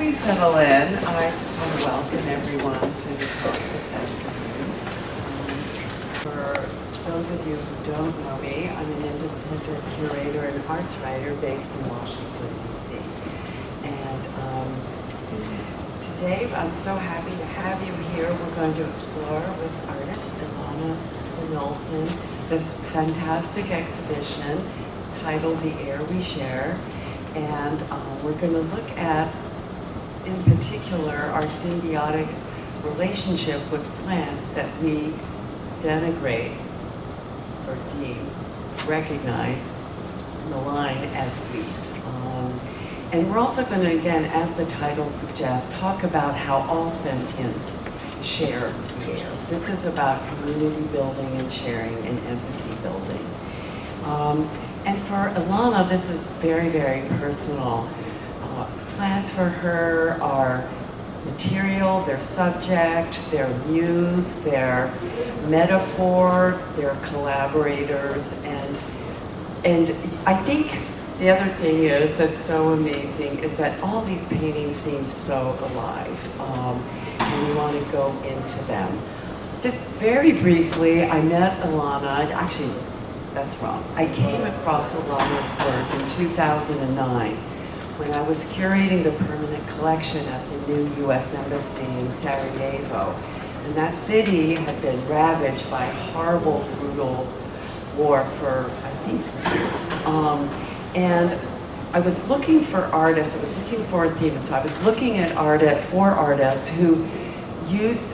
we settle in, I just want to welcome everyone to the talk this afternoon. For those of you who don't know me, I'm an independent curator and arts writer based in Washington, D.C. And today, I'm so happy to have you here. We're going to explore with artist Ilana Manolson this fantastic exhibition titled The Air We Share. And we're going to look at, in particular, our symbiotic relationship with plants that we denigrate or deem, recognize, malign as weeds. And we're also going to, again, as the title suggests, talk about how all sentients share the air. This is about community building and sharing and empathy building. And for Ilana, this is very, very personal. Plants for her are material, their subject, their muse, their metaphor, their collaborators, and I think the other thing is that's so amazing is that all these paintings seem so alive, and we want to go into them. Just very briefly, I met Ilana, actually, that's wrong. I came across Ilana's work in 2009 when I was curating the permanent collection at the new U.S. Embassy in Sarajevo. And that city had been ravaged by a horrible, brutal war for, I think, years. And I was looking for artists, I was looking for a theme, so I was looking at for artists who used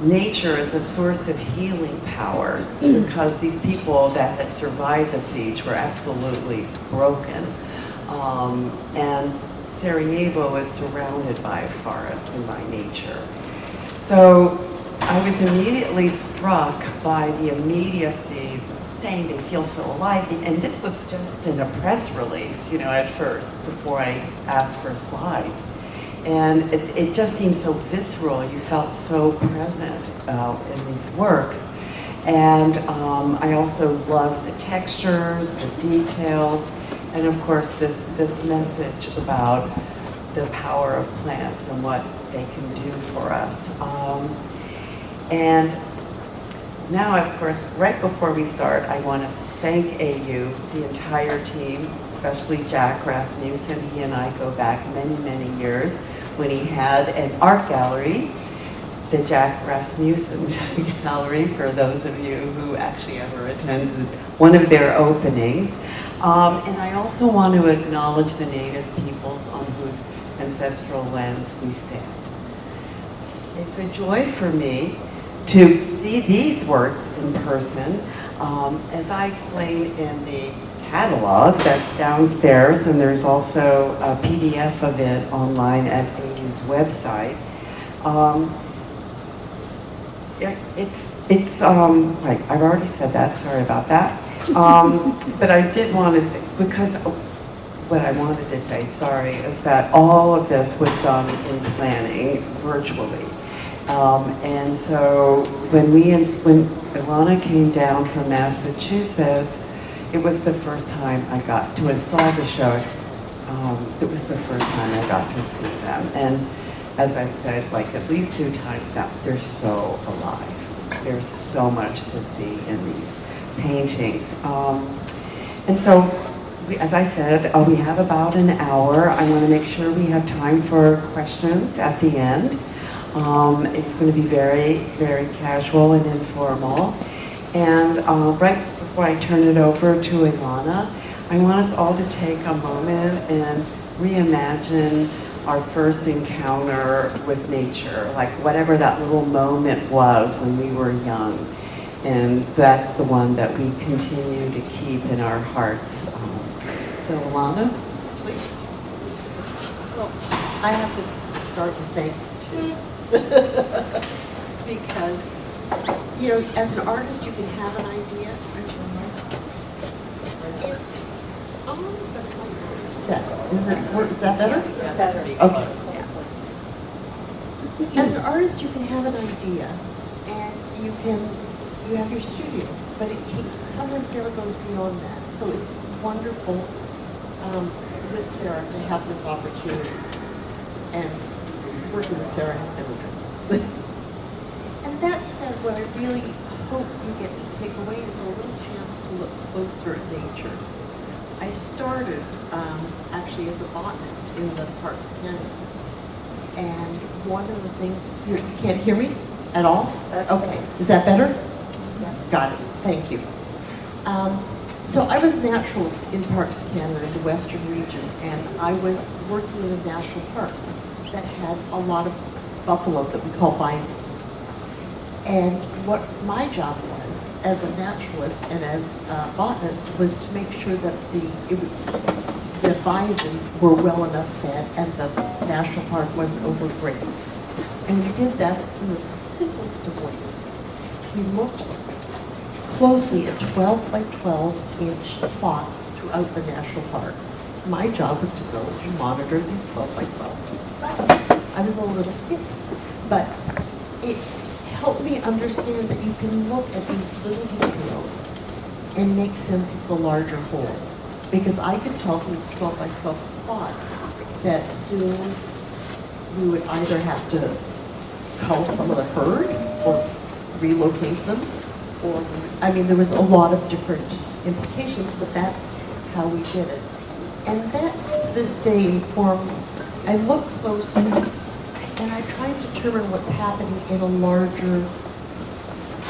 nature as a source of healing power, because these people that had survived the siege were absolutely broken. And Sarajevo is surrounded by a forest and by nature. So I was immediately struck by the immediacy of saying they feel so alive. And this was just in a press release, at first, before I asked for slides. And it just seemed so visceral. You felt so present in these works. And I also loved the textures, the details, and of course this message about the power of plants and what they can do for us. And now, of course, right before we start, I want to thank AU, the entire team, especially Jack Rasmussen. He and I go back many, many years when he had an art gallery, the Jack Rasmussen Gallery, for those of you who actually ever attended one of their openings. And I also want to acknowledge the native peoples on whose ancestral lands we stand. It's a joy for me to see these works in person. As I explained in the catalog that's downstairs, and there's also a PDF of it online at AU's website. Right, I've already said that, sorry about that. But I did want to say, because what I wanted to say, sorry, is that all of this was done in planning virtually. And so when Ilana came down from Massachusetts, it was the first time I got to install the show. It was the first time I got to see them. And as I've said, like at least 2 times now, they're so alive. There's so much to see in these paintings. And so, as I said, we have about an hour. I want to make sure we have time for questions at the end. It's going to be very, very casual and informal. And right before I turn it over to Ilana, I want us all to take a moment and reimagine our first encounter with nature, like whatever that little moment was when we were young. And that's the one that we continue to keep in our hearts. So Ilana, please. Well, I have to start with thanks too. Because, as an artist, you can have an idea. It's set. Is that better? Yeah, better. Okay. Yeah. As an artist, you can have an idea, and you have your studio, but it sometimes never goes beyond that. So it's wonderful with Sarah to have this opportunity. and working with Sarah has been a dream. And that said, what I really hope you get to take away is a little chance to look closer at nature. I started actually as a botanist in the Parks Canada. And one of the things, you can't hear me at all? Okay, is that better? Yeah. Got it, thank you. So I was a naturalist in Parks Canada in the Western region, and I was working in a national park that had a lot of buffalo that we call bison. And what my job was, as a naturalist and as a botanist, was to make sure that the bison were well enough fed and the national park wasn't overgrazed. And we did that in the simplest of ways. We looked closely at 12 by 12 inch plots throughout the national park. My job was to go and monitor these 12 by 12. I was a little kid, but it helped me understand that you can look at these little details and make sense of the larger whole. Because I could tell from the 12 by 12 plots that soon we would either have to cull some of the herd or relocate them, or, I mean, there was a lot of different implications, but that's how we did it. And that, to this day, informs, I look closely and I try to determine what's happening in a larger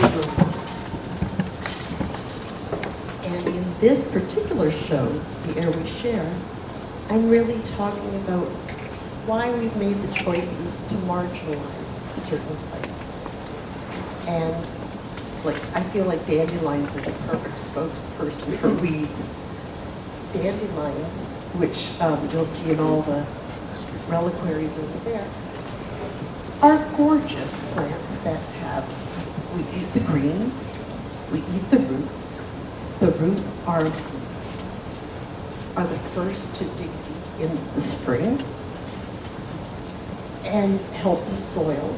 group. And in this particular show, The Air We Share, I'm really talking about why we've made the choices to marginalize certain plants. And like, I feel like dandelions is a perfect spokesperson for weeds. Dandelions, which you'll see in all the reliquaries over there, are gorgeous plants that have, we eat the greens, we eat the roots. The roots are the first to dig deep in the spring and help the soil,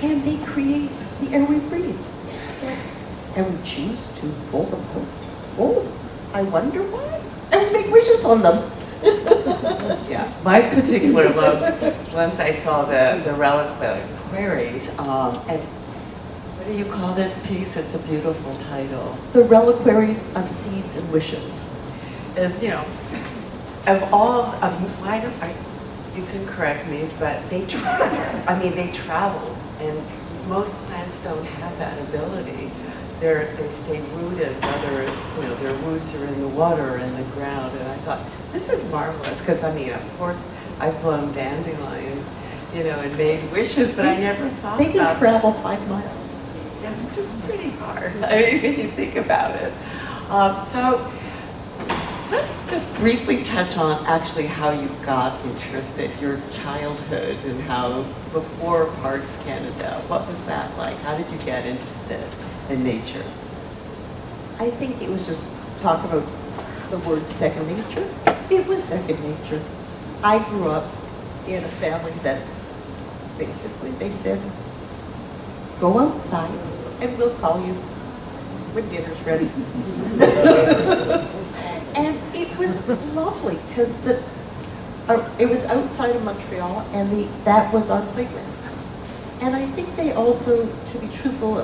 and they create the air we breathe. And we choose to pull them out. Oh, I wonder why. And we make wishes on them. Yeah, my particular love, once I saw the reliquaries, and what do you call this piece? It's a beautiful title. The Reliquaries of Seeds and Wishes. It's, you know, of all, why don't I, you can correct me, but they travel. I mean, they travel, and most plants don't have that ability. They stay rooted, whether it's, you know, their roots are in the water or in the ground. And I thought, this is marvelous, because I mean, of course, I've blown dandelion, you know, and made wishes, but I never thought they can about travel 5 miles. Yeah, which is pretty hard. I mean, when you think about it. So let's just briefly touch on actually how you got interested, your childhood, and how before Parks Canada, what was that like? How did you get interested in nature? I think it was just talk about the word second nature. It was second nature. I grew up in a family that basically they said, go outside and we'll call you when dinner's ready. And it was lovely because it was outside of Montreal, and that was our playground. And I think they also, to be truthful,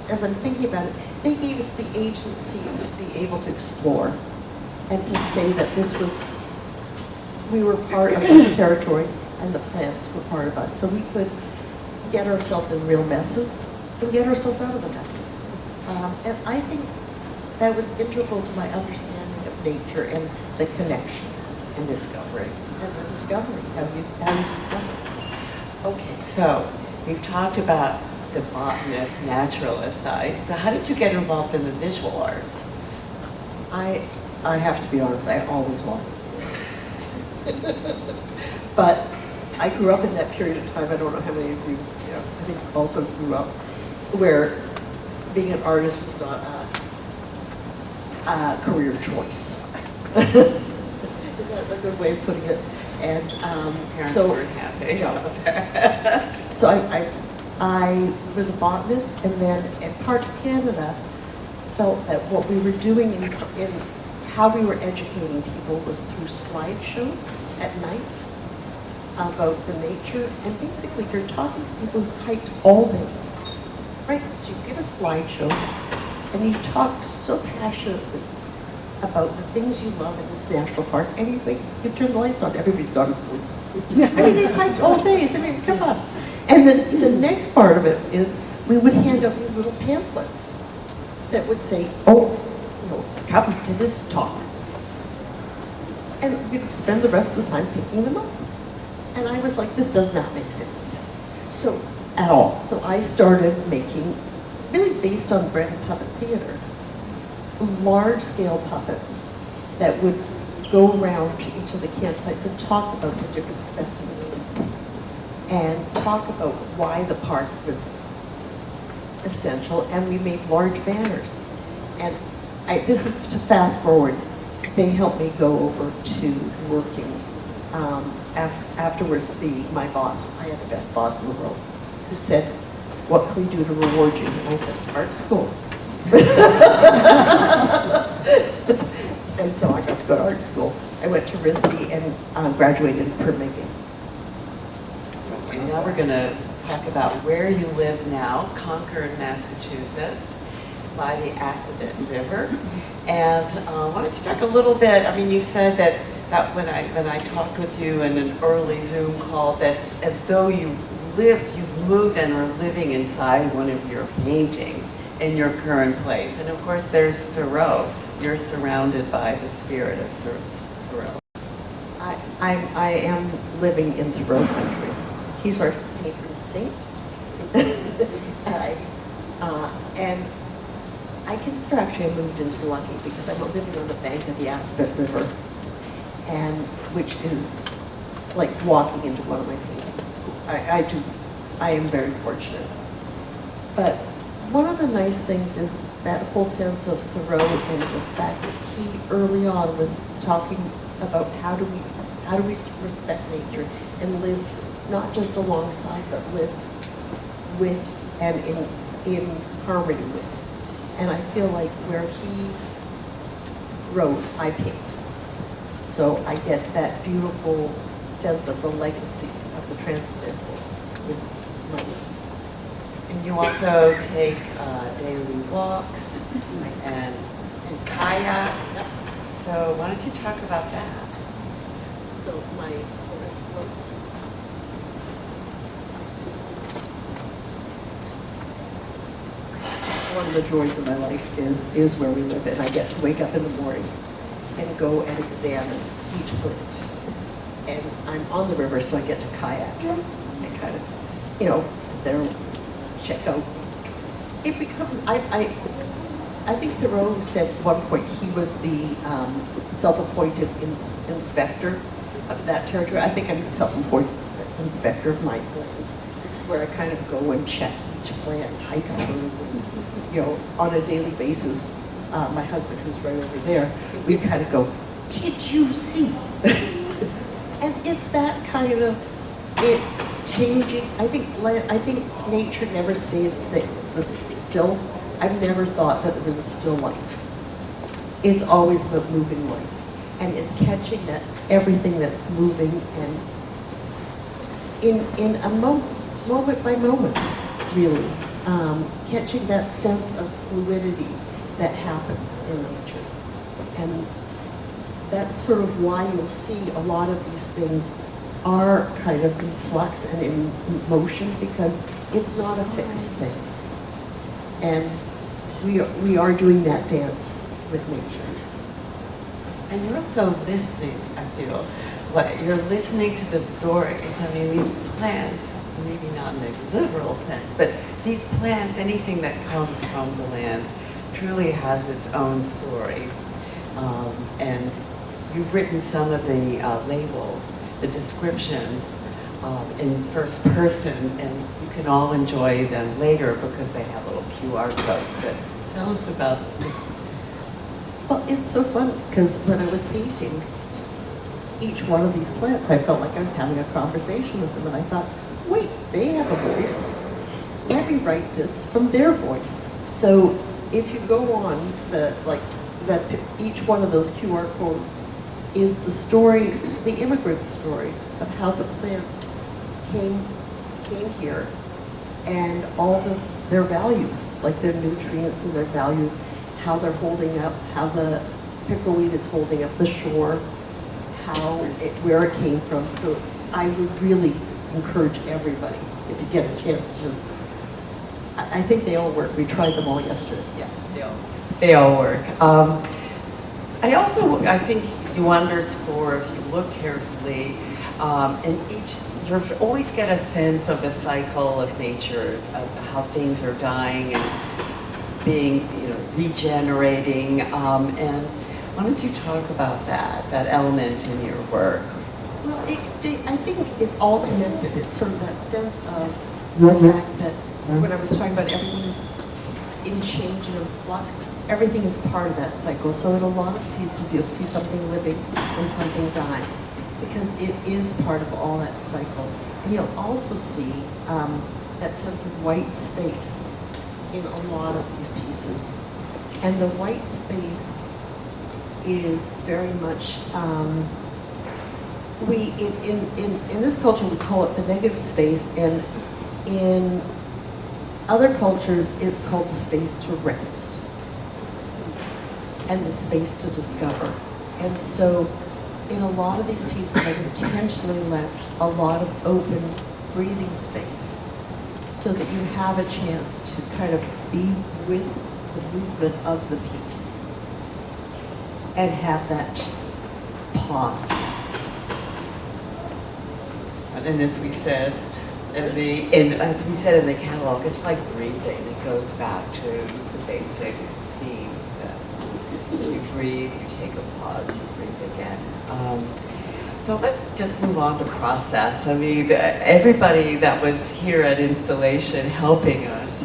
as I'm thinking about it, they gave us the agency to be able to explore and to say that we were part of this territory and the plants were part of us. So we could get ourselves in real messes and get ourselves out of the messes. And I think that was integral to my understanding of nature and the connection And discovery. and the discovery, how you discover. Okay, so we've talked about the botanist, naturalist side. So how did you get involved in the visual arts? I have to be honest, I always wanted to be an artist. But I grew up in that period of time, I don't know how many of you, I think also grew up, where being an artist was not a career choice. Is that a good way of putting it? And Parents so, weren't happy yeah. about that. So I was a botanist, and then at Parks Canada felt that what we were doing in how we were educating people was through slideshows at night. about the nature, and basically you're talking to people who hiked all day, right? So you give a slideshow, and you talk so passionately about the things you love in this national park, and you turn the lights on, everybody's gone to sleep. I mean, they've hiked all day, I mean, come on. And then the next part of it is we would hand out these little pamphlets that would say, oh, come to this talk. And we'd spend the rest of the time picking them up. And I was like, this does not make sense. So, at all. So I started making, really based on bread and puppet theater, large-scale puppets that would go around to each of the campsites and talk about the different specimens and talk about why the park was essential. And we made large banners. And this is to fast forward. They helped me go over to working. Afterwards, my boss, I had the best boss in the world, who said, what can we do to reward you? And I said, art school. And so I got to go to art school. I went to RISD and graduated in printmaking. And now we're going to talk about where you live now, Concord, Massachusetts, by the Assabet River. And why don't you talk a little bit, I mean, you said that when I talked with you in an early Zoom call, that as though you've moved and are living inside one of your paintings in your current place. And of course, there's Thoreau. You're surrounded by the spirit of Thoreau. I am living in Thoreau country. He's our patron saint. And I consider actually I moved into Lucky because I'm living on the bank of the Assabet River, and which is like walking into one of my paintings. I am very fortunate. But one of the nice things is that whole sense of Thoreau and the fact that he early on was talking about how do we respect nature and live not just alongside but live with and in harmony with. And I feel like where he wrote, I paint. So I get that beautiful sense of the legacy of the transcendentals in my work. And you also take daily walks and kayak. Yep. So why don't you talk about that? So one of the joys of my life is where we live, and I get to wake up in the morning and go and examine each plant. And I'm on the river, so I get to kayak and kind of, sit there, check out. It becomes, I think Thoreau said at one point he was the self-appointed inspector of that territory. I think I'm the self-appointed inspector of my land, where I kind of go and check each plant, hike through, on a daily basis. My husband, who's right over there, we kind of go, did you see? And it's that kind of it changing. I think nature never stays still. I've never thought that there was a still life. It's always about moving life, and it's catching that everything that's moving and in a moment by moment, really, catching that sense of fluidity that happens in nature. And that's sort of why you'll see a lot of these things are kind of in flux and in motion, because it's not a fixed thing. And we are doing that dance with nature. And you're also listening, I feel. You're listening to the stories. I mean, these plants, maybe not in a literal sense, but these plants, anything that comes from the land, truly has its own story. And you've written some of the labels, the descriptions in first person, and you can all enjoy them later because they have little QR codes. But tell us about this. Well, it's so fun because when I was painting each one of these plants, I felt like I was having a conversation with them, and I thought, wait, they have a voice. Let me write this from their voice. So if you go on each one of those QR codes is the story, the immigrant story of how the plants came here and all their values, like their nutrients and their values, how they're holding up, how the pickleweed is holding up the shore, where it came from. So I would really encourage everybody, if you get a chance to just, I think they all work. We tried them all yesterday. Yeah, they all work. I think you underscore, if you look carefully, you always get a sense of the cycle of nature, of how things are dying and being, regenerating. And why don't you talk about that element in your work? Well, I think it's all connected. It's sort of that sense of the fact that when I was talking about everything is in change and in flux, everything is part of that cycle. So in a lot of pieces, you'll see something living and something dying, because it is part of all that cycle. And you'll also see that sense of white space in a lot of these pieces. And the white space is very much, in this culture we call it the negative space, and in other cultures it's called the space to rest and the space to discover. And so in a lot of these pieces I've intentionally left a lot of open breathing space so that you have a chance to kind of be with the movement of the piece and have that pause. And as we said in the catalog, it's like breathing. It goes back to the basic theme that you breathe, you take a pause, you breathe again. So let's just move on to process. I mean, everybody that was here at installation helping us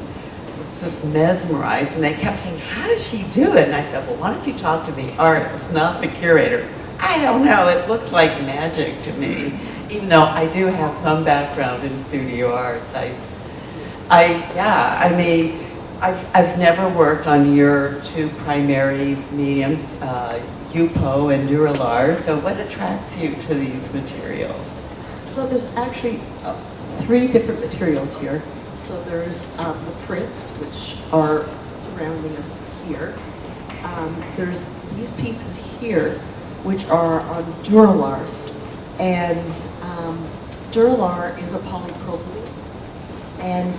was just mesmerized, and they kept saying, "How does she do it?" And I said, "Well, why don't you talk to the artist, not the curator?" "I don't know, it looks like magic to me." Even though I do have some background in studio arts, I've never worked on your two primary mediums, Yupo and Duralar. So what attracts you to these materials? Well, there's actually 3 different materials here. So there's the prints, which are surrounding us here. There's these pieces here, which are on Duralar. And Duralar is a polypropylene. And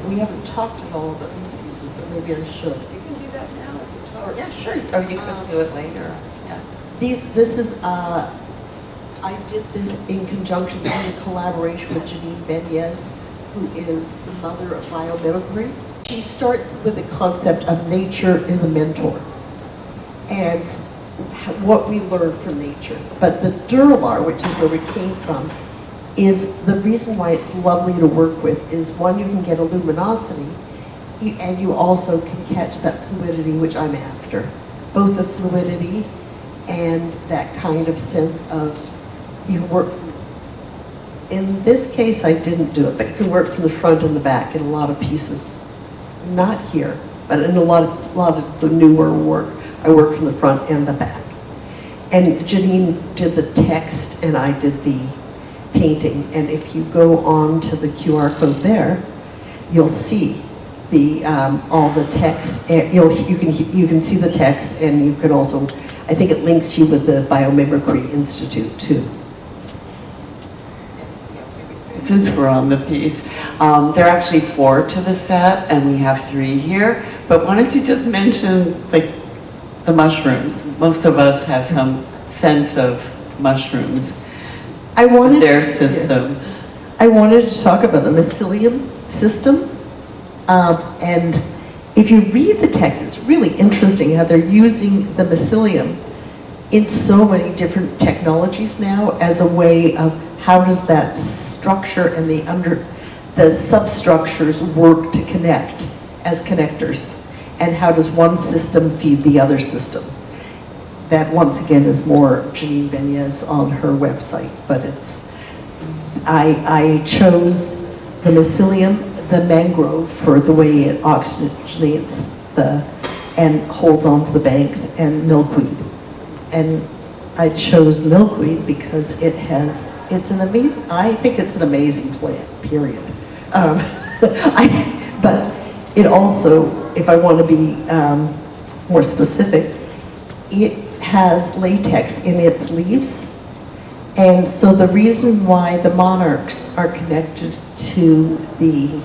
we haven't talked at all about these pieces, but maybe I should. You can do that now as we talk. Yeah, sure. Or you can do it later. Yeah. This is, I did this in conjunction, in collaboration with Janine Benyez, who is the mother of biomimicry. She starts with the concept of nature is a mentor, and what we learn from nature. But the Duralar, which is where we came from, is the reason why it's lovely to work with is, one, you can get a luminosity, and you also can catch that fluidity, which I'm after. Both the fluidity and that kind of sense of, you work, in this case I didn't do it, but you can work from the front and the back in a lot of pieces. Not here, but in a lot of the newer work, I work from the front and the back. And Janine did the text and I did the painting. And if you go on to the QR code there, you'll see the all the text. You can see the text, and you can also, I think it links you with the Biomimicry Institute too. Since we're on the piece, there are actually 4 to the set, and we have 3 here. But why don't you just mention the mushrooms? Most of us have some sense of mushrooms. Their system. Yeah. I wanted to talk about the mycelium system, and if you read the text, it's really interesting how they're using the mycelium in so many different technologies now as a way of how does that structure and the substructures work to connect as connectors, and how does one system feed the other system. That, once again, is more Janine Benyez on her website, but it's, I chose the mycelium, the mangrove, for the way it oxygenates and holds onto the banks, and milkweed. And I chose milkweed because it's an amazing, I think it's an amazing plant, period. But it also, if I want to be more specific, it has latex in its leaves. And so the reason why the monarchs are connected to the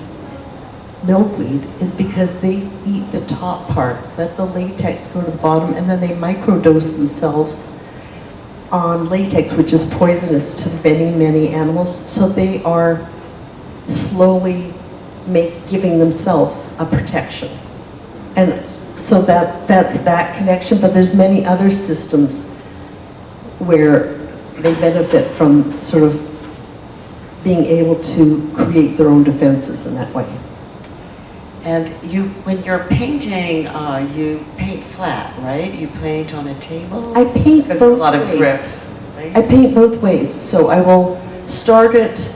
milkweed is because they eat the top part, let the latex go to the bottom, and then they microdose themselves on latex, which is poisonous to many, many animals. So they are slowly giving themselves a protection. And so that's that connection, but there's many other systems where they benefit from sort of being able to create their own defenses in that way. And when you're painting, you paint flat, right? You paint on a table? I paint both ways. There's a lot of drifts, right? I paint both ways. So I will start it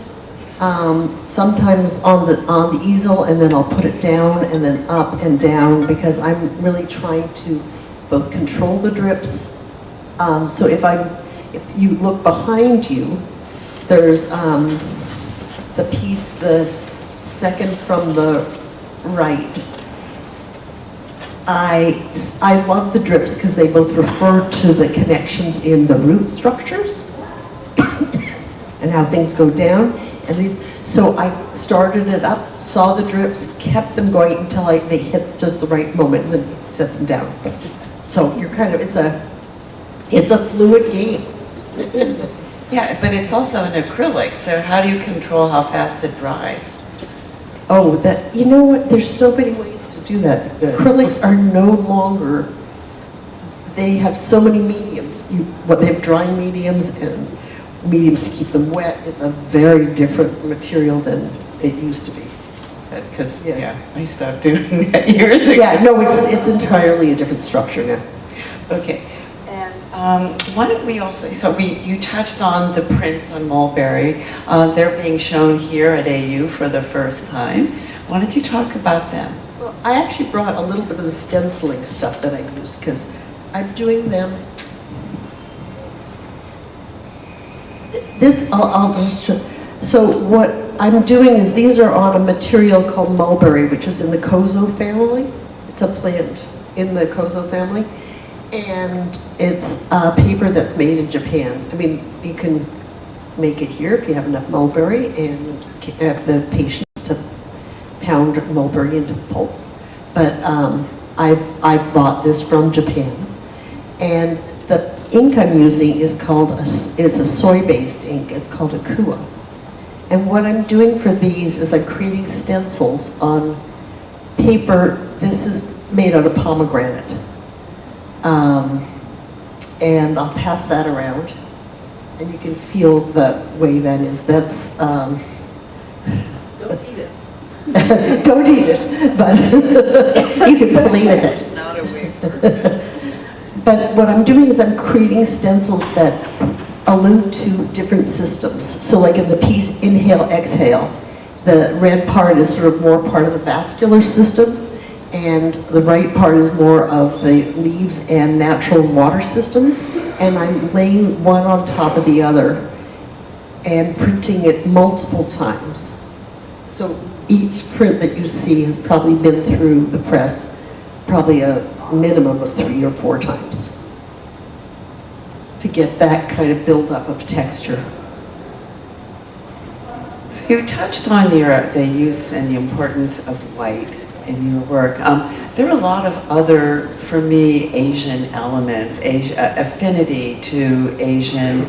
sometimes on the easel, and then I'll put it down and then up and down, because I'm really trying to both control the drips. So if you look behind you, there's the piece, the second from the right. I love the drips because they both refer to the connections in the root structures and how things go down. And so I started it up, saw the drips, kept them going until they hit just the right moment, and then set them down. So you're kind of, it's a fluid game. Yeah, but it's also an acrylic, so how do you control how fast it dries? Oh, you know what, there's so many ways to do that. Acrylics are no longer, they have so many mediums. They have drying mediums and mediums to keep them wet. It's a very different material than it used to be. Because, I stopped doing that years ago. Yeah, no, it's entirely a different structure now. Okay. Why don't we also, you touched on the prints on mulberry. They're being shown here at AU for the first time. Why don't you talk about them? Well, I actually brought a little bit of the stenciling stuff that I use, because I'm doing them. I'll just show. So what I'm doing is these are on a material called mulberry, which is in the kozo family. It's a plant in the kozo family. And it's a paper that's made in Japan. I mean, you can make it here if you have enough mulberry and have the patience to pound mulberry into pulp. But I've bought this from Japan. And the ink I'm using is a soy-based ink. It's called a Kua. And what I'm doing for these is I'm creating stencils on paper. This is made out of pomegranate. And I'll pass that around, and you can feel the way that is. That's Don't eat it. don't eat it, but you can play with it. It's not a way. But what I'm doing is I'm creating stencils that allude to different systems. So like in the piece Inhale, Exhale, the red part is sort of more part of the vascular system, and the right part is more of the leaves and natural water systems, and I'm laying one on top of the other and printing it multiple times. So each print that you see has probably been through the press probably a minimum of 3 or 4 times to get that kind of buildup of texture. So you touched on the use and the importance of white in your work. There are a lot of other, for me, Asian elements, affinity to Asian,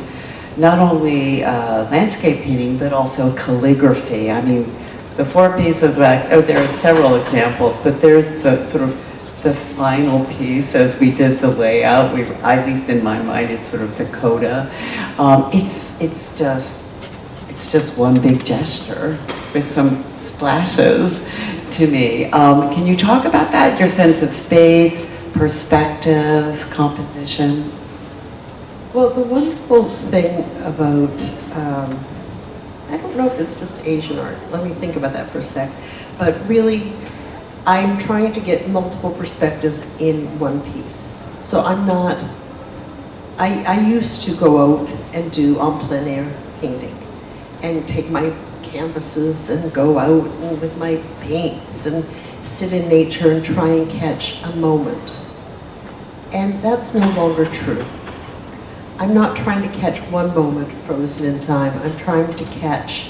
not only landscape painting, but also calligraphy. I mean, the 4 pieces, there are several examples, but there's the sort of the final piece as we did the layout. At least in my mind, it's sort of the coda. It's just one big gesture with some splashes to me. Can you talk about that? Your sense of space, perspective, composition? Well, the wonderful thing about, I don't know if it's just Asian art. Let me think about that for a sec. But really, I'm trying to get multiple perspectives in one piece. So I'm I used to go out and do en plein air painting and take my canvases and go out and with my paints and sit in nature and try and catch a moment. And that's no longer true. I'm not trying to catch one moment frozen in time. I'm trying to catch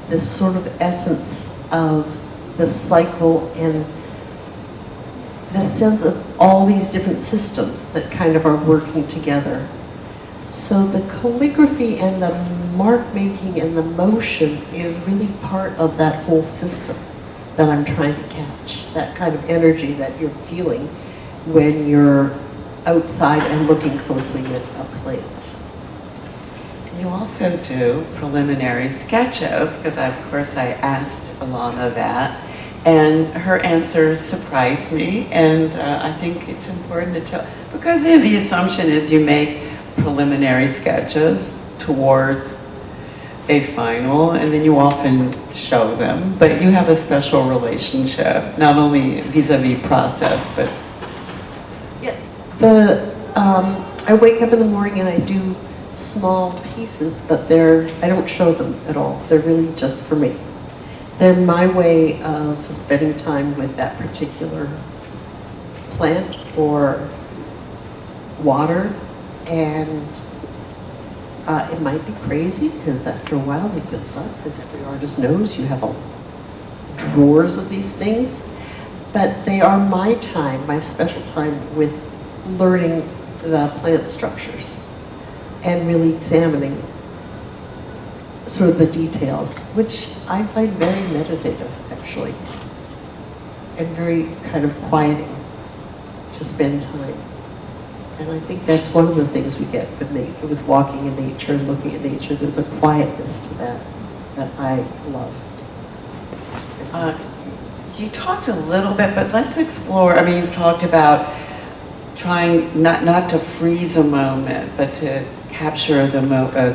this sort of essence of the cycle and the sense of all these different systems that kind of are working together. So the calligraphy and the mark making and the motion is really part of that whole system that I'm trying to catch. That kind of energy that you're feeling when you're outside and looking closely at a plant. You also do preliminary sketches, because of course I asked Ilana that, and her answers surprised me, and I think it's important to tell, because the assumption is you make preliminary sketches towards a final, and then you often show them, but you have a special relationship, not only vis-a-vis process, but... Yeah, I wake up in the morning and I do small pieces, but I don't show them at all. They're really just for me. They're my way of spending time with that particular plant or water, and it might be crazy because after a while they build up, as every artist knows, you have drawers of these things, but they are my time, my special time with learning the plant structures and really examining sort of the details, which I find very meditative, actually, and very kind of quieting to spend time. And I think that's one of the things we get with walking in nature and looking at nature. There's a quietness to that I love. You talked a little bit, but let's explore. I mean, you've talked about trying not to freeze a moment, but to capture the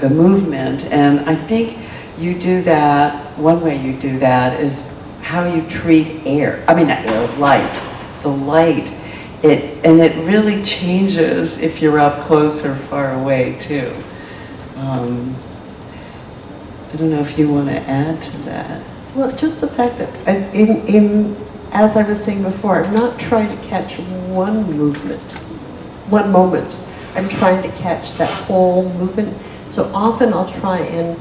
movement. And I think you do that, one way you do that is how you treat air. I mean, not air, light. The light. It really changes if you're up close or far away too. I don't know if you want to add to that. Well, just the fact that as I was saying before, I'm not trying to catch one moment. I'm trying to catch that whole movement. So often I'll try and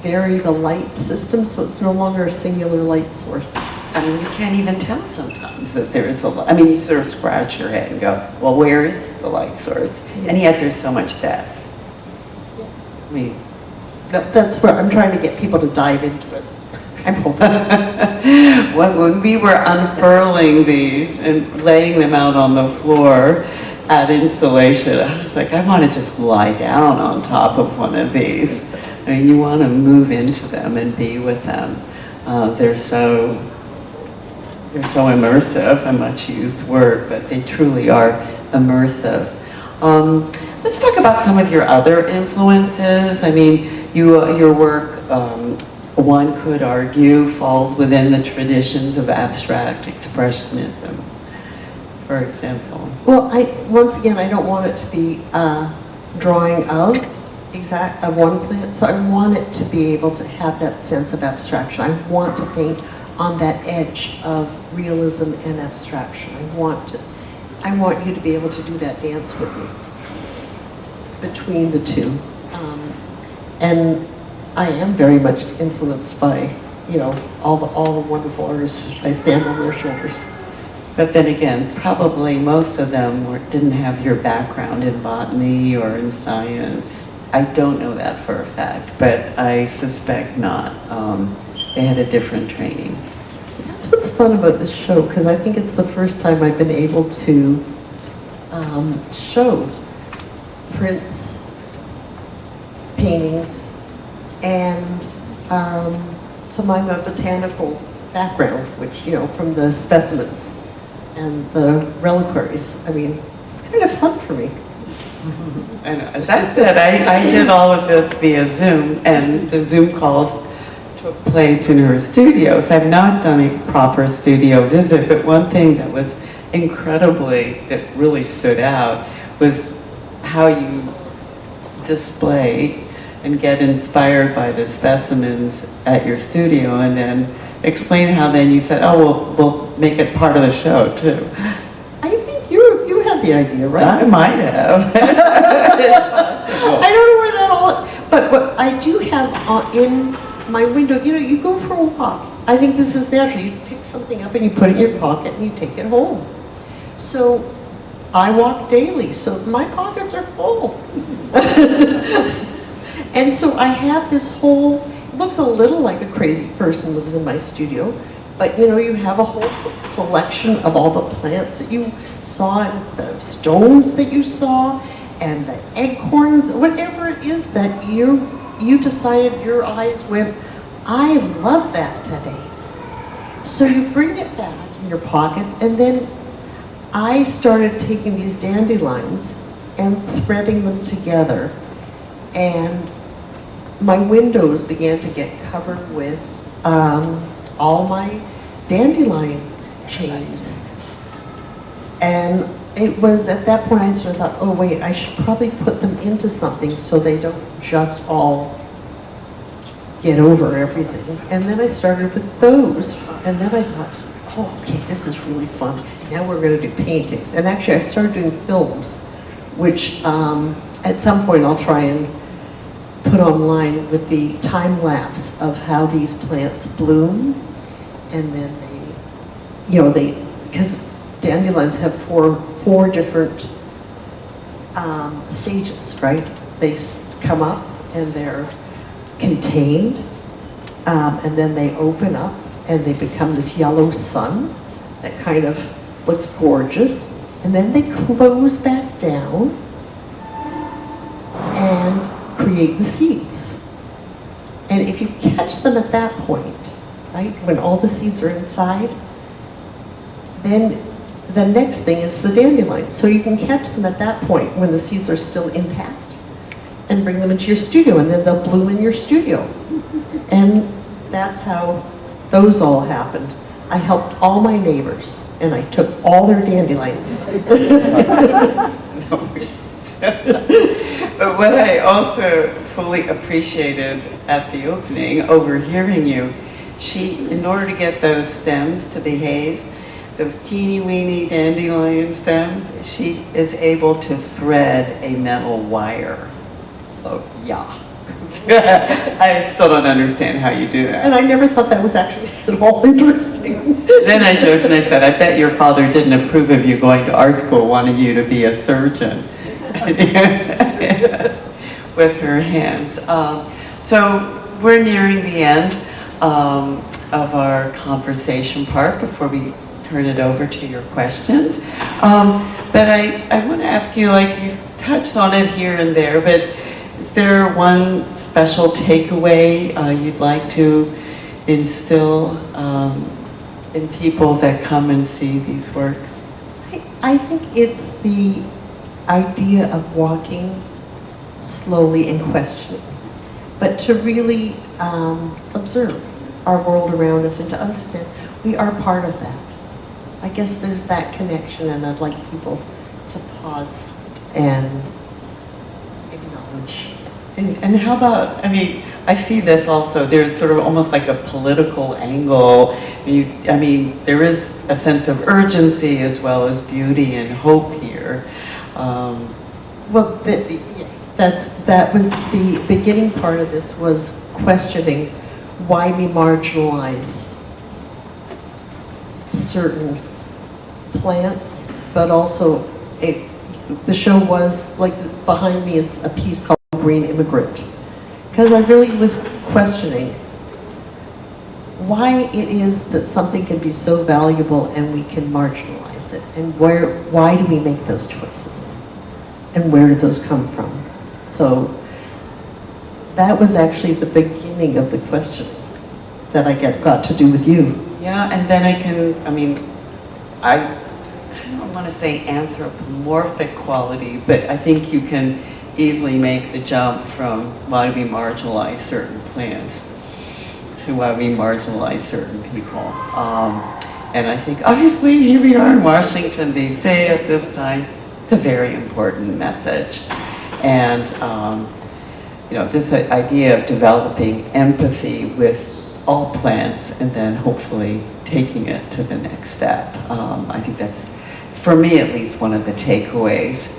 vary the light system so it's no longer a singular light source. I mean, you can't even tell sometimes that there is I mean, you sort of scratch your head and go, well, where is the light source? And yet there's so much depth. I mean, that's where I'm trying to get people to dive into it. I'm hoping. When we were unfurling these and laying them out on the floor at installation, I was like, I want to just lie down on top of one of these. I mean, you want to move into them and be with them. They're so immersive, a much used word, but they truly are immersive. Let's talk about some of your other influences. I mean, your work, one could argue, falls within the traditions of abstract expressionism, for example. Well, once again, I don't want it to be drawing of one plant, so I want it to be able to have that sense of abstraction. I want to paint on that edge of realism and abstraction. I want you to be able to do that dance with me between the two. And I am very much influenced by, all the wonderful artists. I stand on their shoulders. But then again, probably most of them didn't have your background in botany or in science. I don't know that for a fact, but I suspect not. They had a different training. That's what's fun about this show, because I think it's the first time I've been able to show prints, paintings, and some of my botanical background, which, from the specimens and the reliquaries. I mean, it's kind of fun for me. And as I said, I did all of this via Zoom, and the Zoom calls took place in her studios. I've not done a proper studio visit, but one thing that was that really stood out was how you display and get inspired by the specimens at your studio, and then explain how then you said, oh, we'll make it part of the show too. I think you had the idea, right? I might have. I don't know where that all, but what I do have in my window, you know, you go for a walk. I think this is natural. You pick something up and you put it in your pocket and you take it home. So I walk daily, so my pockets are full. And so I have this whole, it looks a little like a crazy person lives in my studio, but you know, you have a whole selection of all the plants that you saw, and the stones that you saw, and the acorns, whatever it is that you decided your eyes went, I love that today. So you bring it back in your pockets, and then I started taking these dandelions and threading them together, and my windows began to get covered with all my dandelion chains. And it was at that point I sort of thought, oh wait, I should probably put them into something so they don't just all get over everything. And then I started with those, and then I thought, oh, okay, this is really fun. Now we're going to do paintings. And actually I started doing films, which at some point I'll try and put online with the time lapse of how these plants bloom. And then they, you know, because dandelions have four different stages, right? They come up and they're contained, and then they open up and they become this yellow sun that kind of looks gorgeous, and then they close back down and create the seeds. And if you catch them at that point, right, when all the seeds are inside, then the next thing is the dandelion. So you can catch them at that point when the seeds are still intact and bring them into your studio, and then they'll bloom in your studio. And that's how those all happened. I helped all my neighbors, and I took all their dandelions. But what I also fully appreciated at the opening, overhearing you, in order to get those stems to behave, those teeny weeny dandelion stems, she is able to thread a metal wire. So, yeah. I still don't understand how you do that. And I never thought that was actually at all interesting. Then I joked and I said, I bet your father didn't approve of you going to art school, wanting you to be a surgeon. With her hands. So we're nearing the end of our conversation part before we turn it over to your questions. But I want to ask you, like you've touched on it here and there, but is there one special takeaway you'd like to instill in people that come and see these works? I think it's the idea of walking slowly and questioning, but to really observe our world around us and to understand we are part of that. I guess there's that connection, and I'd like people to pause and acknowledge. And how about, I mean, I see this also, there's sort of almost like a political angle. I mean, there is a sense of urgency as well as beauty and hope here. Well, that was the beginning part of this, was questioning why we marginalize certain plants, but also the show was, like, behind me is a piece called Green Immigrant, because I really was questioning why it is that something can be so valuable and we can marginalize it, and why do we make those choices, and where do those come from? So that was actually the beginning of the questioning that I got to do with you. Yeah, and then I don't want to say anthropomorphic quality, but I think you can easily make the jump from why we marginalize certain plants to why we marginalize certain people. And I think, obviously, here we are in Washington, D.C. at this time. It's a very important message. And this idea of developing empathy with all plants and then hopefully taking it to the next step. I think that's, for me at least, one of the takeaways.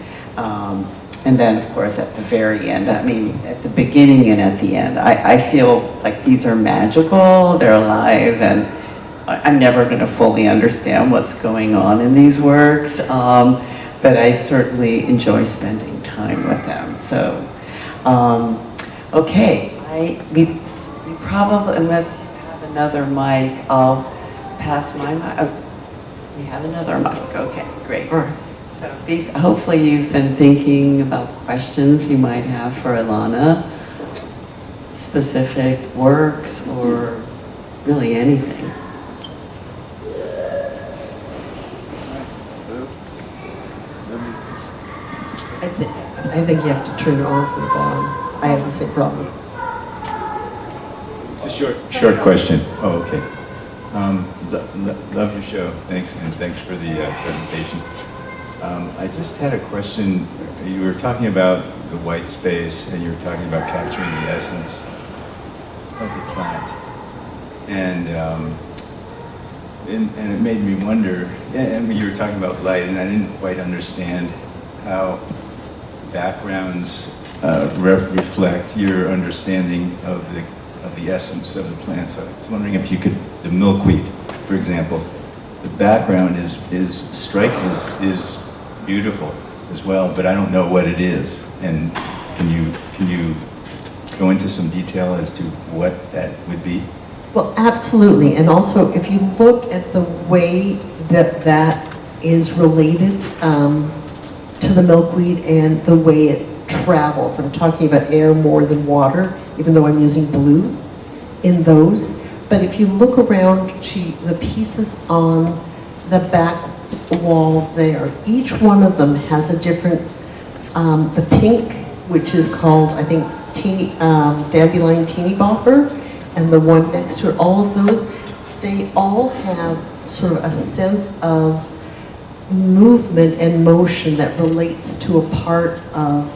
And then, of course, at the very end, I mean, at the beginning and at the end, I feel like these are magical, they're alive, and I'm never going to fully understand what's going on in these works, but I certainly enjoy spending time with them. So, okay, we probably, unless you have another mic, I'll pass my mic. Oh, we have another mic. Okay, great. So hopefully you've been thinking about questions you might have for Ilana, specific works or really anything. I think you have to turn it on from the bottom. I have the same problem. It's a short question. Oh, okay. Love your show. Thanks, and thanks for the presentation. I just had a question. You were talking about the white space, and you were talking about capturing the essence of the plant, and it made me wonder. And you were talking about light, and I didn't quite understand how backgrounds reflect your understanding of the essence of the plant. So I was wondering if you could, the milkweed, for example, the background is striking, is beautiful as well, but I don't know what it is. And can you go into some detail as to what that would be? Well, absolutely. And also, if you look at the way that is related to the milkweed and the way it travels, I'm talking about air more than water, even though I'm using blue in those. But if you look around to the pieces on the back wall there, each one of them has a different, the pink, which is called, I think, dandelion teeny bopper, and the one next to it, all of those, they all have sort of a sense of movement and motion that relates to a part of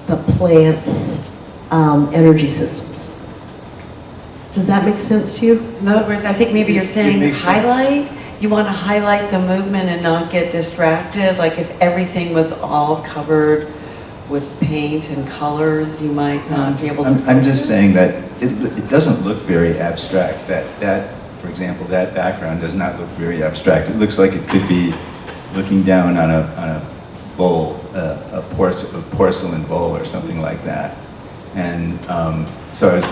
the plant's energy systems. Does that make sense to you? In other words, I think maybe you're saying makes sense. highlight. You want to highlight the movement and not get distracted. Like if everything was all covered with paint and colors, you might not be able to I'm just focus. saying that it doesn't look very abstract. That, for example, that background does not look very abstract. It looks like it could be looking down on a bowl, a porcelain bowl or something like that. And so I was,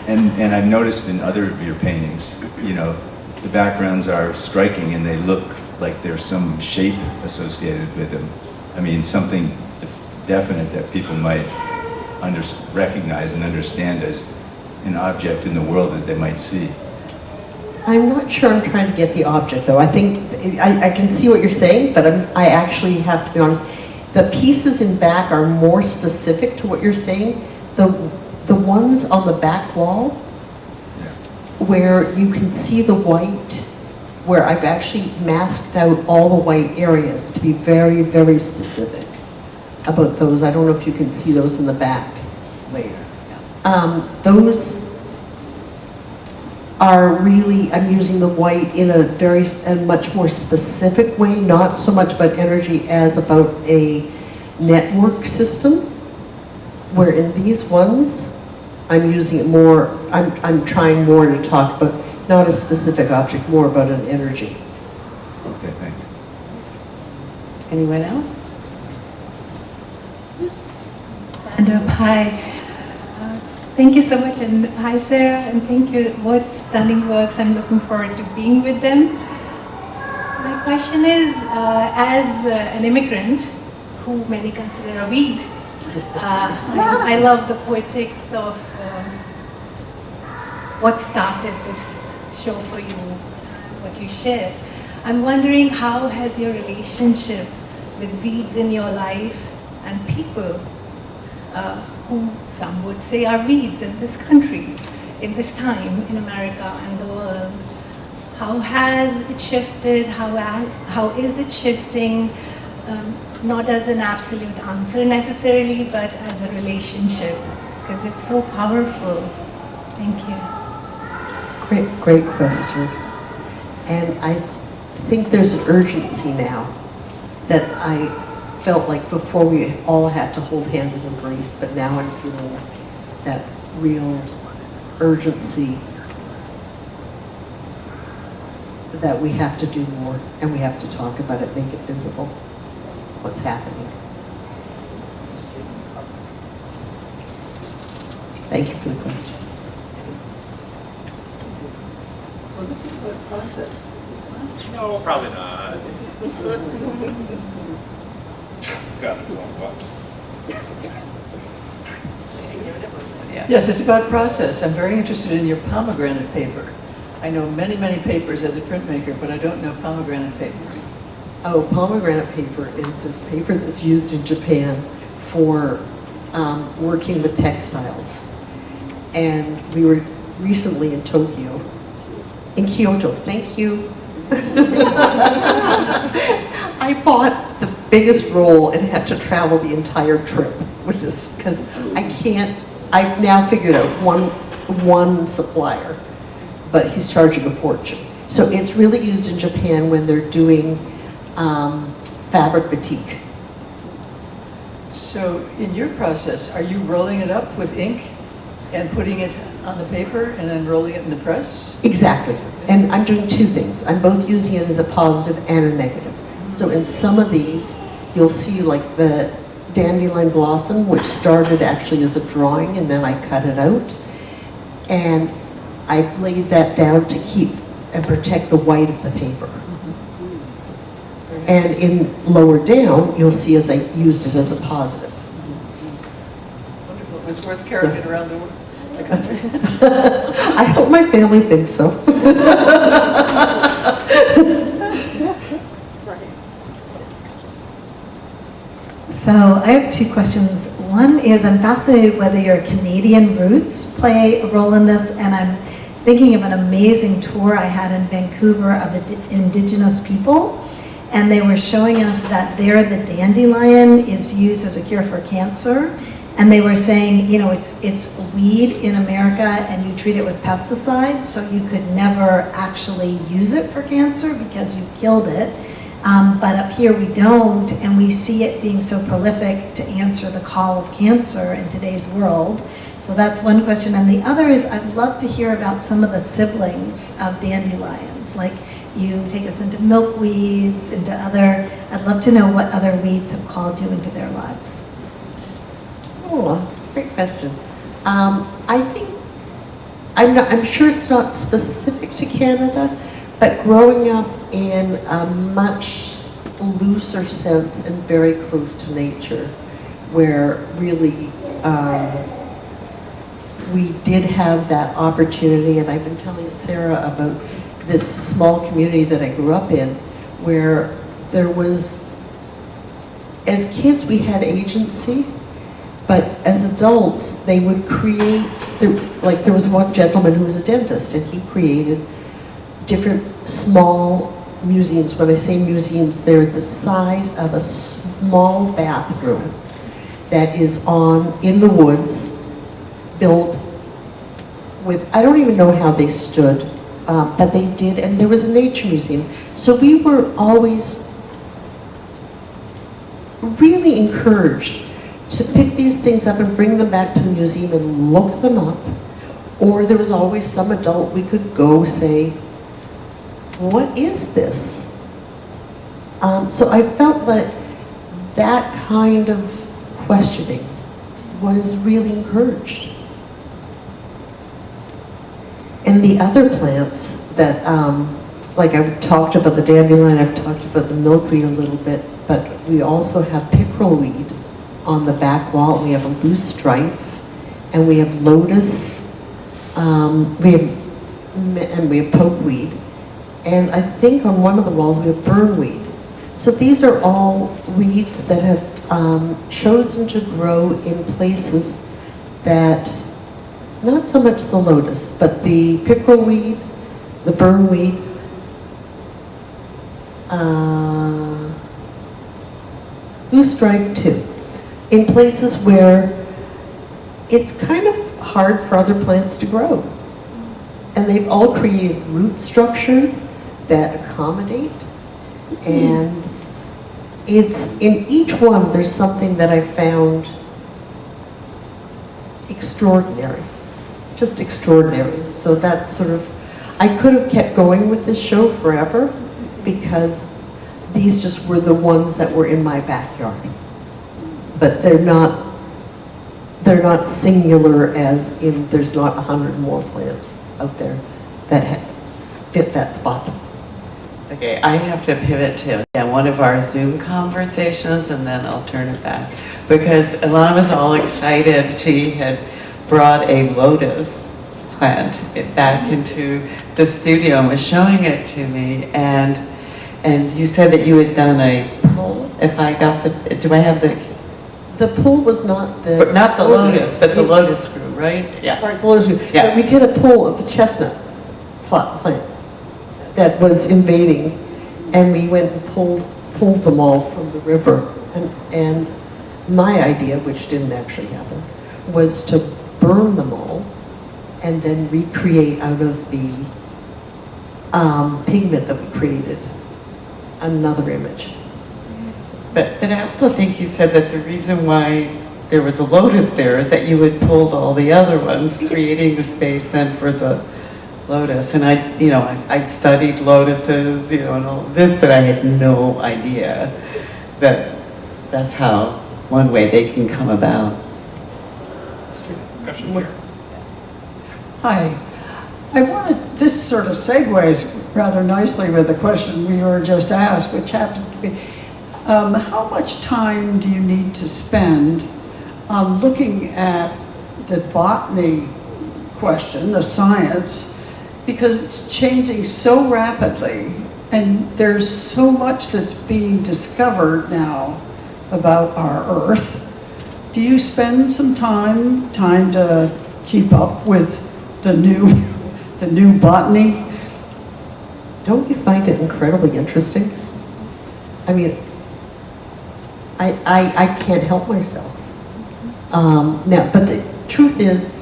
and I've noticed in other of your paintings, the backgrounds are striking and they look like there's some shape associated with them. I mean, something definite that people might recognize and understand as an object in the world that they might see. I'm not sure I'm trying to get the object, though. I think, I can see what you're saying, but I actually have to be honest. The pieces in back are more specific to what you're saying. The ones on the back wall, where you can see the white, where I've actually masked out all the white areas to be very, very specific about those. I don't know if you can see those in the back later. Those are really, I'm using the white in a much more specific way, not so much about energy as about a network system, where in these ones, I'm using it more, I'm trying more to talk about not a specific object, more about an energy. Okay, thanks. Anyone else? Stand up. Hi. Thank you so much, and hi Sarah, and thank you. What stunning works. I'm looking forward to being with them. My question is, as an immigrant, who many consider a weed, I love the poetics of what started this show for you, what you shared. I'm wondering, how has your relationship with weeds in your life and people who some would say are weeds in this country, in this time, in America and the world, how has it shifted? How is it shifting? not as an absolute answer necessarily, but as a relationship, because it's so powerful. Thank you. Great question. And I think there's an urgency now that I felt like before we all had to hold hands and embrace, but now I'm feeling that real urgency that we have to do more and we have to talk about it, make it visible, what's happening. Thank you for the question. Well, this is what process, is this not? No, probably not. Got it. Yes, it's about process. I'm very interested in your pomegranate paper. I know many, many papers as a printmaker, but I don't know pomegranate paper. Oh, pomegranate paper is this paper that's used in Japan for working with textiles. And we were recently in Tokyo, in Kyoto, thank you. I bought the biggest roll and had to travel the entire trip with this because I've now figured out one supplier, but he's charging a fortune. So it's really used in Japan when they're doing fabric batik. So in your process, are you rolling it up with ink and putting it on the paper and then rolling it in the press? Exactly. And I'm doing two things. I'm both using it as a positive and a negative. So in some of these, you'll see like the dandelion blossom, which started actually as a drawing and then I cut it out. And I laid that down to keep and protect the white of the paper. And in lower down, you'll see as I used it as a positive. Wonderful. It was worth carrying it around the country. I hope my family thinks so. So I have two questions. One is I'm fascinated whether your Canadian roots play a role in this, and I'm thinking of an amazing tour I had in Vancouver of Indigenous people, and they were showing us that there the dandelion is used as a cure for cancer, and they were saying, you know, it's a weed in America and you treat it with pesticides, so you could never actually use it for cancer because you killed it. But up here we don't, and we see it being so prolific to answer the call of cancer in today's world. So that's one question. And the other is, I'd love to hear about some of the siblings of dandelions. Like, you take us into milkweeds, into other, I'd love to know what other weeds have called you into their lives. Oh, great question. I think, I'm sure it's not specific to Canada, but growing up in a much looser sense and very close to nature, where really we did have that opportunity, and I've been telling Sarah about this small community that I grew up in, where there was, as kids we had agency, but as adults they would create, like there was one gentleman who was a dentist, and he created different small museums. When I say museums, they're the size of a small bathroom that is in the woods, built with, I don't even know how they stood, but they did, and there was a nature museum. So we were always really encouraged to pick these things up and bring them back to the museum and look them up, or there was always some adult we could go say, what is this? So I felt that that kind of questioning was really encouraged. And the other plants that, like I've talked about the dandelion, I've talked about the milkweed a little bit, but we also have pickerelweed on the back wall. We have a loose strife, and we have lotus, we have pokeweed. And I think on one of the walls we have burnweed. So these are all weeds that have chosen to grow in places that, not so much the lotus, but the pickerelweed, the burnweed, loosestrife too, in places where it's kind of hard for other plants to grow. And they've all created root structures that accommodate, and it's, in each one, there's something that I found extraordinary, just extraordinary. So that's sort of, I could have kept going with this show forever because these just were the ones that were in my backyard. But they're not singular as in there's not 100 more plants out there that fit that spot. Okay, I have to pivot to one of our Zoom conversations, and then I'll turn it back. Because Ilana was all excited. She had brought a lotus plant back into the studio and was showing it to me. And you said that you had done a pull. If I got the, do I have the? The pull was not the... But not the lotus, but the lotus grew, right? Yeah. Right, the lotus grew. Yeah. But we did a pull of the chestnut plant that was invading, and we went and pulled them all from the river. And my idea, which didn't actually happen, was to burn them all and then recreate out of the pigment that we created another image. But I also think you said that the reason why there was a lotus there is that you had pulled all the other ones, creating the space then for the lotus. And I've studied lotuses, and all of this, but I had no idea that that's how, one way they can come about. Question here. Hi. I wanted, this sort of segues rather nicely with the question we were just asked, which happened to be, how much time do you need to spend on looking at the botany question, the science, because it's changing so rapidly and there's so much that's being discovered now about our Earth. Do you spend some time to keep up with the new botany? Don't you find it incredibly interesting? I mean, I can't help myself. Now, but the truth is,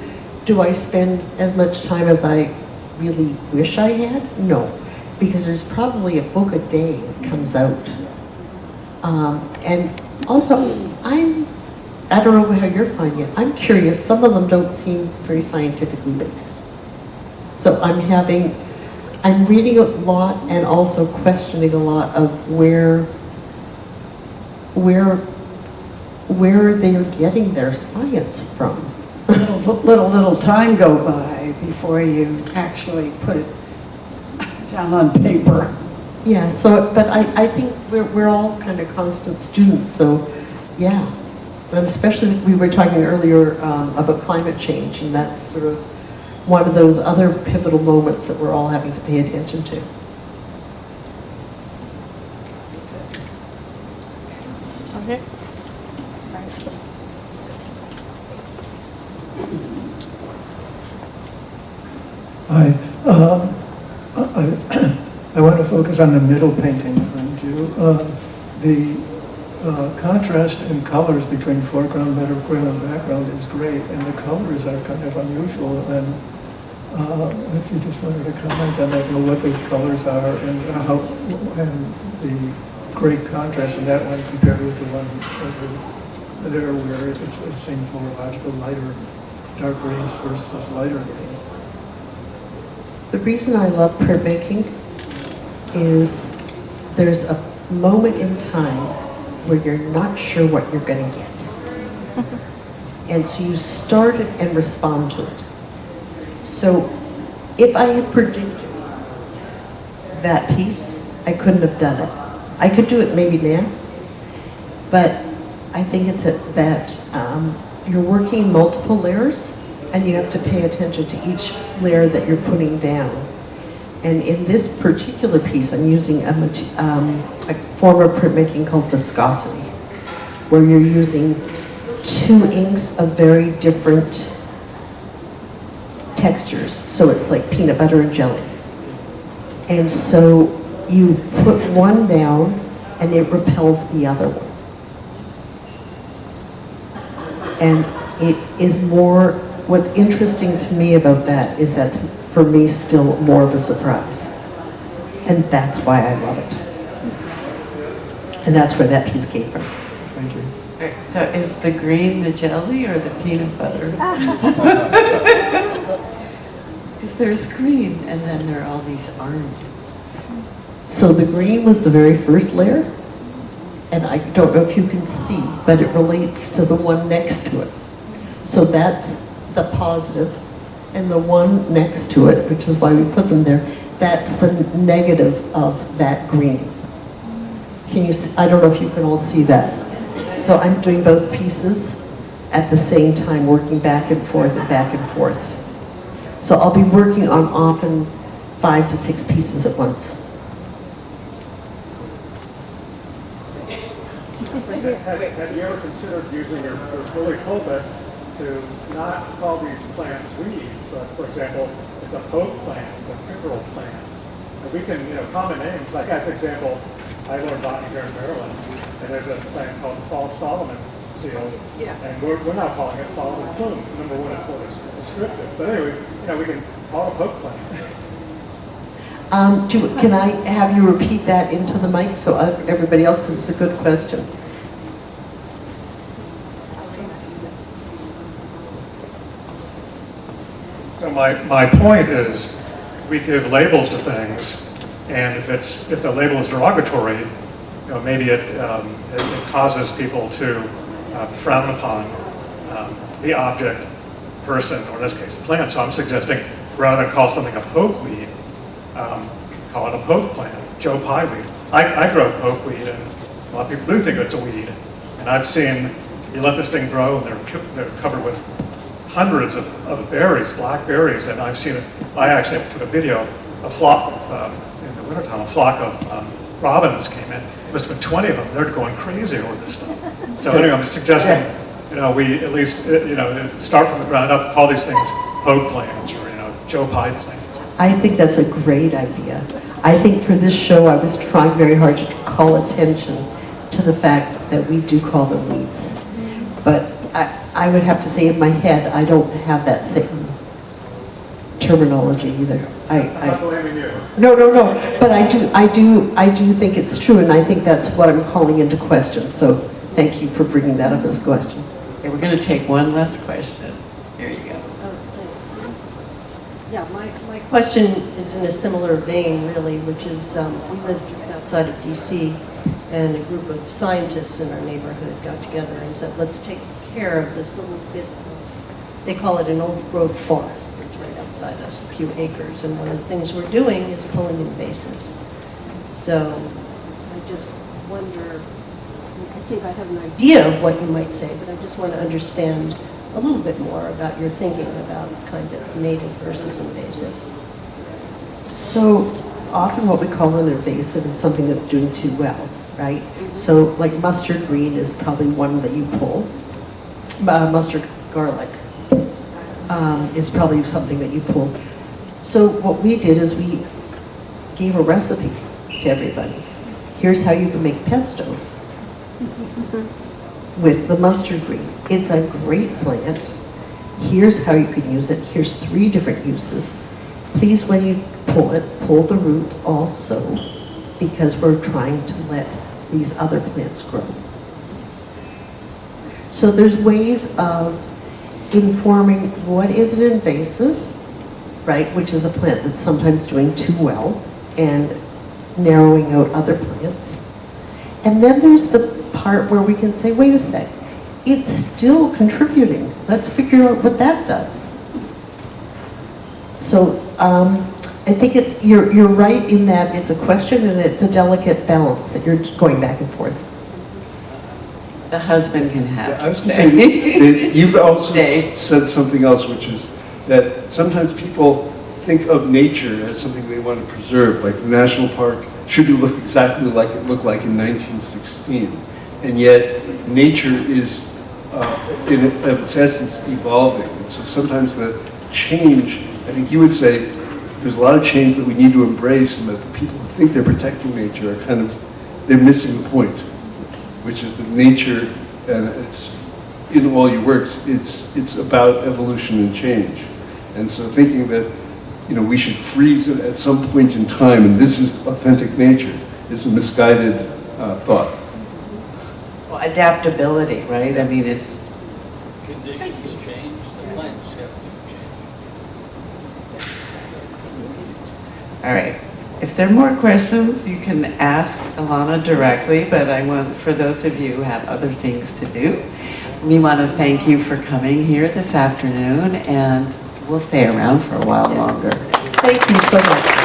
do I spend as much time as I really wish I had? No, because there's probably a book a day that comes out. And also, I don't know how you're finding it. I'm curious. Some of them don't seem very scientifically based. So I'm reading a lot and also questioning a lot of where they're getting their science from. Little time go by before you actually put it down on paper. Yeah, so, but I think we're all kind of constant students, so yeah. And especially, we were talking earlier about climate change, and that's sort of one of those other pivotal moments that we're all having to pay attention to. Okay. Hi. I want to focus on the middle painting behind you. The contrast in colors between foreground, background, and background is great, and the colors are kind of unusual. And if you just wanted to comment on that, what those colors are, and how, and the great contrast in that one compared with the one over there, where it seems more logical, lighter, dark greens versus lighter greens. The reason I love printmaking is there's a moment in time where you're not sure what you're going to get. And so you start it and respond to it. So if I had predicted that piece, I couldn't have done it. I could do it maybe now, but I think it's that you're working multiple layers and you have to pay attention to each layer that you're putting down. And in this particular piece, I'm using a form of printmaking called viscosity, where you're using two inks of very different textures. So it's like peanut butter and jelly. And so you put one down and it repels the other one. And it is more, what's interesting to me about that is that's, for me, still more of a surprise. And that's why I love it. And that's where that piece came from. Thank you. So is the green the jelly or the peanut butter? Because there's green and then there are all these oranges. So the green was the very first layer, and I don't know if you can see, but it relates to the one next to it. So that's the positive, and the one next to it, which is why we put them there, that's the negative of that green. Can you see? I don't know if you can all see that. So I'm doing both pieces at the same time, working back and forth and back and forth. So I'll be working on often 5 to 6 pieces at once. Have you ever considered using your woolly pulpit to not call these plants weeds, but for example, it's a poke plant, it's a pickerel plant. And we can, common names, like as example, I learned botany here in Maryland, and there's a plant called the false Solomon seal, and we're now calling it Solomon plume. Number one, it's more descriptive. But anyway, we can call it a poke plant. Can I have you repeat that into the mic so everybody else, because it's a good question. So my point is, we give labels to things, and if the label is derogatory, maybe it causes people to frown upon the object, person, or in this case, the plant. So I'm suggesting, rather than call something a pokeweed, call it a poke plant, Joe Pye weed. I grow pokeweed, and a lot of people do think it's a weed. And I've seen, you let this thing grow, and they're covered with hundreds of berries, black berries, and I've seen it. I actually took a video, a flock of, in the wintertime, a flock of robins came in. There must have been 20 of them. They're going crazy over this stuff. So anyway, I'm just suggesting, we at least, start from the ground up, call these things poke plants or, Joe Pye plants. I think that's a great idea. I think for this show, I was trying very hard to call attention to the fact that we do call them weeds. But I would have to say in my head, I don't have that same terminology either. I'm not blaming you. No. But I do think it's true, and I think that's what I'm calling into question. So thank you for bringing that up as a question. Okay, we're going to take one last question. Here you go. Yeah, my question is in a similar vein, really, which is we live just outside of DC, and a group of scientists in our neighborhood got together and said, let's take care of this little bit of, they call it an old growth forest that's right outside us, a few acres, and one of the things we're doing is pulling invasives. So I just wonder, I think I have an idea of what you might say, but I just want to understand a little bit more about your thinking about kind of native versus invasive. So often what we call an invasive is something that's doing too well, right? So like mustard green is probably one that you pull. Mustard garlic is probably something that you pull. So what we did is we gave a recipe to everybody. Here's how you can make pesto with the mustard green. It's a great plant. Here's how you can use it. Here's 3 different uses. Please, when you pull it, pull the roots also, because we're trying to let these other plants grow. So there's ways of informing what is an invasive, right, which is a plant that's sometimes doing too well, and narrowing out other plants. And then there's the part where we can say, wait a sec, it's still contributing. Let's figure out what that does. So I think you're right in that it's a question and it's a delicate balance that you're going back and forth. The husband can have. I was going to say, that you've also said something else, which is that sometimes people think of nature as something they want to preserve, like the national park should look exactly like it looked like in 1916. And yet, nature is, in its essence, evolving. And so sometimes the change, I think you would say, there's a lot of change that we need to embrace, and that the people who think they're protecting nature are they're missing the point, which is that nature, and in all your works, it's about evolution and change. And so thinking that, you know, we should freeze it at some point in time, and this is authentic nature, is a misguided thought. Well, adaptability, right? I mean, it's, Conditions change, the plants have to change. all right. If there are more questions, you can ask Ilana directly, but I want, for those of you who have other things to do, we want to thank you for coming here this afternoon, and we'll stay around for a while longer. Thank you so much.